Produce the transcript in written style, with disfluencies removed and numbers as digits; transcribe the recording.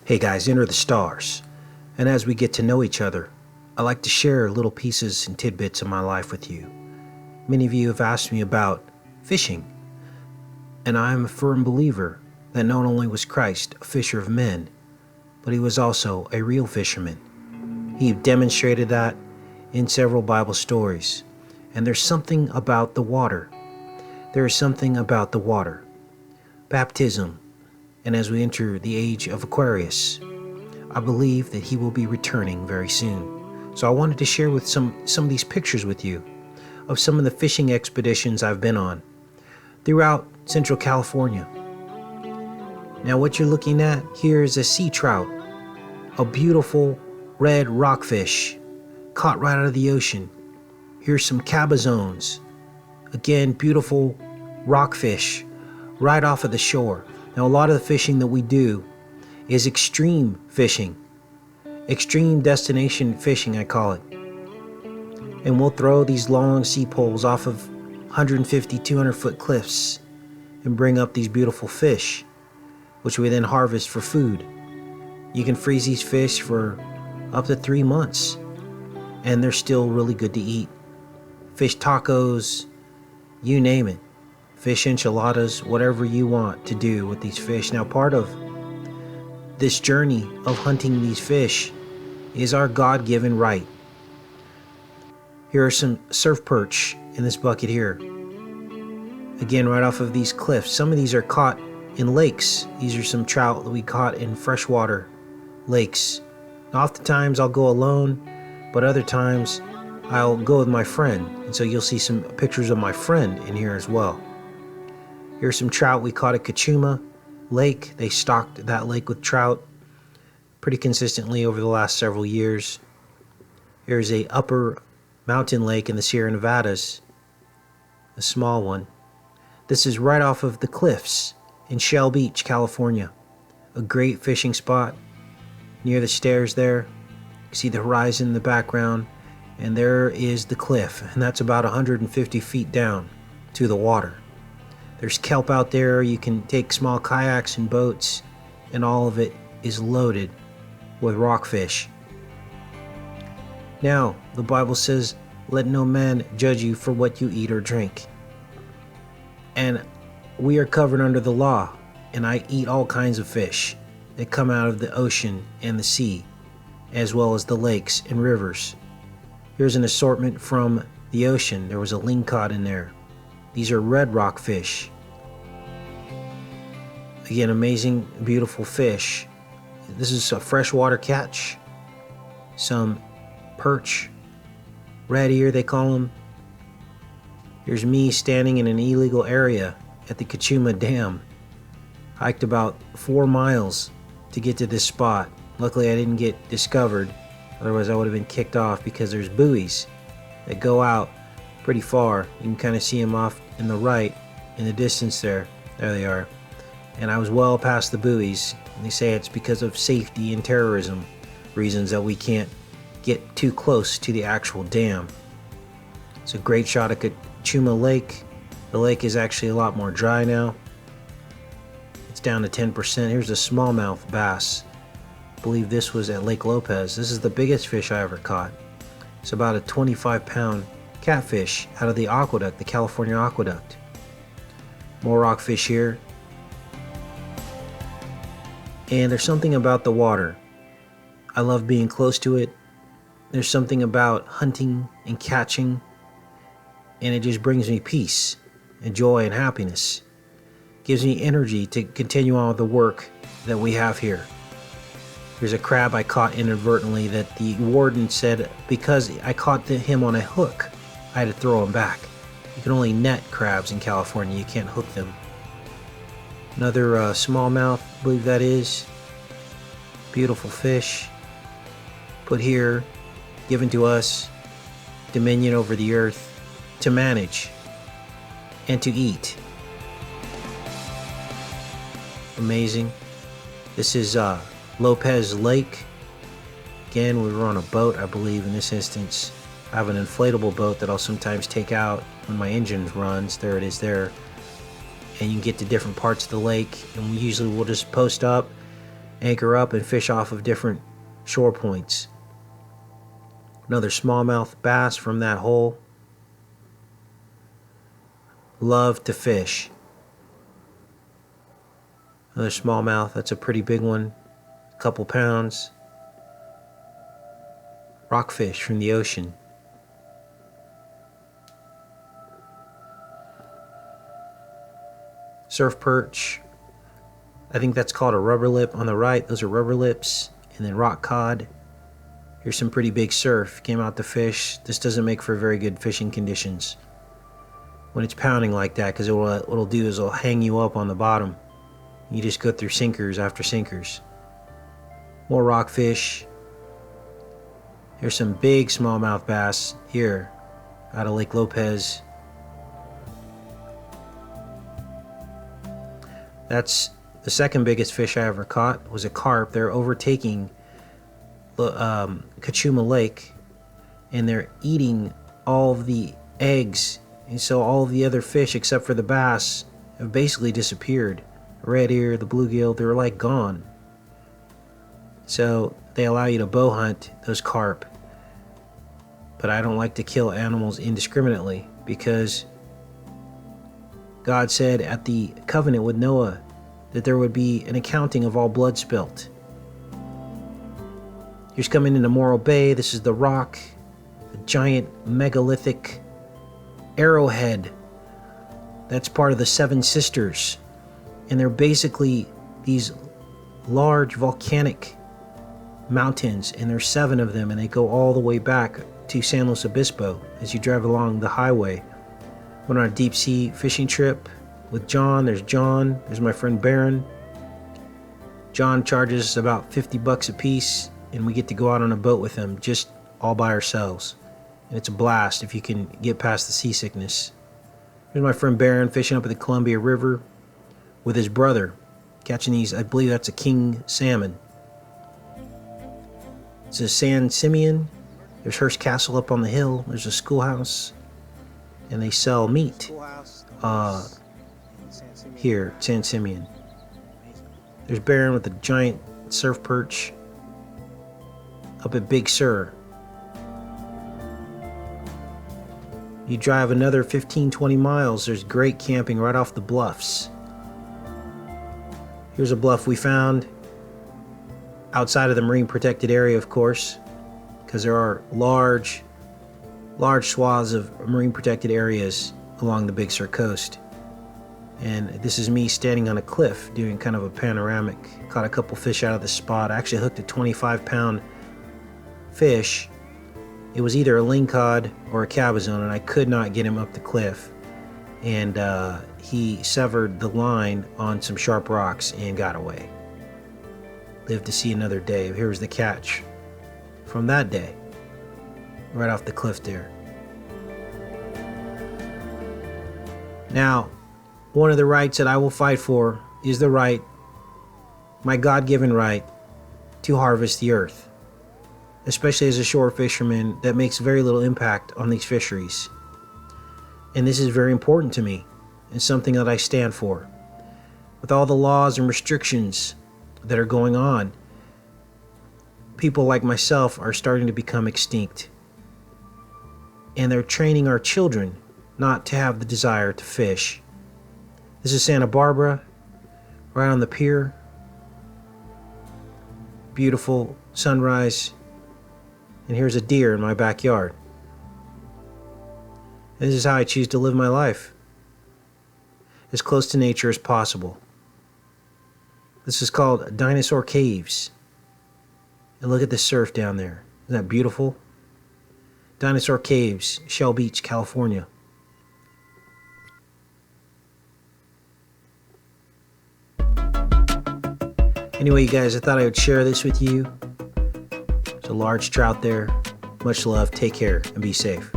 Hey guys, enter the stars. And as we get to know each other, I like to share little pieces and tidbits of my life with you. Many of you have asked me about fishing, and I am a firm believer that not only was Christ a fisher of men, but he was also a real fisherman. He demonstrated that in several Bible stories. And there's something about the water. There is something about the water. Baptism, and as we enter the age of Aquarius, I believe that he will be returning very soon. So I wanted to share with some of these pictures with you of some of the fishing expeditions I've been on throughout Central California. Now what you're looking at here is a sea trout, a beautiful red rockfish caught right out of the ocean. Here's some cabazones, again beautiful rockfish right off of the shore. Now a lot of the fishing that we do is extreme fishing, extreme destination fishing I call it. And we'll throw these long sea poles off of 150, 200 foot cliffs and bring up these beautiful fish, which we then harvest for food. You can freeze these fish for up to 3 months and they're still really good to eat. Fish tacos, you name it. Fish enchiladas, whatever you want to do with these fish. Now part of this journey of hunting these fish is our God-given right. Here are some surf perch in this bucket here. Again, right off of these cliffs. Some of these are caught in lakes. These are some trout that we caught in freshwater lakes. Now, oftentimes I'll go alone, but other times I'll go with my friend. And so you'll see some pictures of my friend in here as well. Here's some trout we caught at Cachuma Lake. They stocked that lake with trout pretty consistently over the last several years. Here's a upper mountain lake in the Sierra Nevadas, a small one. This is right off of the cliffs in Shell Beach, California. A great fishing spot near the stairs there. You see the horizon in the background, and there is the cliff, and that's about 150 feet down to the water. There's kelp out there. You can take small kayaks and boats, and all of it is loaded with rockfish. Now, the Bible says, let no man judge you for what you eat or drink. And we are covered under the law, and I eat all kinds of fish that come out of the ocean and the sea, as well as the lakes and rivers. Here's an assortment from the ocean. There was a lingcod in there. These are red rockfish. Again, amazing, beautiful fish. This is a freshwater catch. Some perch, red ear they call them. Here's me standing in an illegal area at the Cachuma Dam. Hiked about 4 miles to get to this spot. Luckily I didn't get discovered, otherwise I would have been kicked off because there's buoys that go out pretty far. You can kind of see them off in the right in the distance there. There they are. And I was well past the buoys. And they say it's because of safety and terrorism reasons that we can't get too close to the actual dam. It's a great shot at Cachuma Lake. The lake is actually a lot more dry now. It's down to 10%. Here's a smallmouth bass. I believe this was at Lake Lopes. This is the biggest fish I ever caught. It's about a 25-pound catfish out of the aqueduct, the California aqueduct. More rockfish here. And there's something about the water. I love being close to it. There's something about hunting and catching, and it just brings me peace and joy and happiness. Gives me energy to continue on with the work that we have here. There's a crab I caught inadvertently that the warden said because I caught him on a hook, I had to throw him back. You can only net crabs in California, you can't hook them. Another smallmouth, I believe that is. Beautiful fish. Put here, given to us, dominion over the earth, to manage and to eat. Amazing. This is Lopes Lake. Again, we were on a boat, I believe, in this instance. I have an inflatable boat that I'll sometimes take out when my engine runs. There it is there. And you can get to different parts of the lake, and we usually will just post up anchor up and fish off of different shore points. Another smallmouth bass from that hole. Love to fish. Another smallmouth, that's a pretty big one, a couple pounds. Rockfish from the ocean. Surf perch, I think that's called a rubber lip on the right. Those are rubber lips. And then rock cod. Here's some pretty big surf. Came out to fish. This doesn't make for very good fishing conditions when it's pounding like that, because what it'll do is it'll hang you up on the bottom. You just go through sinkers after sinkers. More rockfish. Here's some big smallmouth bass here out of Lake Lopes. That's the second biggest fish I ever caught, was a carp. They're overtaking Cachuma Lake, and they're eating all of the eggs, and so all of the other fish except for the bass have basically disappeared. Red ear, the bluegill, they're like gone. So they allow you to bow hunt those carp, but I don't like to kill animals indiscriminately, because God said at the covenant with Noah that there would be an accounting of all blood spilt. Here's coming into Morro Bay. This is the Rock, the giant megalithic arrowhead. That's part of the Seven Sisters. And they're basically these large volcanic mountains, and there's 7 of them, and they go all the way back to San Luis Obispo as you drive along the highway. Went on a deep sea fishing trip with John. There's my friend Baron. John charges about $50 a piece, and we get to go out on a boat with him, just all by ourselves. And it's a blast if you can get past the seasickness. Here's my friend Baron fishing up at the Columbia River with his brother, catching these, I believe that's a king salmon. It's a San Simeon. There's Hearst Castle up on the hill. There's a schoolhouse, and they sell meat here at San Simeon. There's Baron with a giant surf perch up at Big Sur. You drive another 15-20 miles, there's great camping right off the bluffs. Here's a bluff we found outside of the marine protected area, of course, because there are large swaths of marine protected areas along the Big Sur coast. And this is me standing on a cliff doing kind of a panoramic. Caught a couple fish out of the spot. I actually hooked a 25-pound fish. It was either a lingcod or a cabezon, and I could not get him up the cliff. And he severed the line on some sharp rocks and got away. Lived to see another day. Here was the catch from that day, right off the cliff there. Now, one of the rights that I will fight for is the right, my God-given right, to harvest the earth, especially as a shore fisherman that makes very little impact on these fisheries. And this is very important to me and something that I stand for. With all the laws and restrictions that are going on, people like myself are starting to become extinct. And they're training our children not to have the desire to fish. This is Santa Barbara, right on the pier. Beautiful sunrise. And here's a deer in my backyard. And this is how I choose to live my life. As close to nature as possible. This is called Dinosaur Caves. And look at the surf down there. Isn't that beautiful? Dinosaur Caves, Shell Beach, California. Anyway, you guys, I thought I would share this with you. There's a large trout there. Much love. Take care and be safe.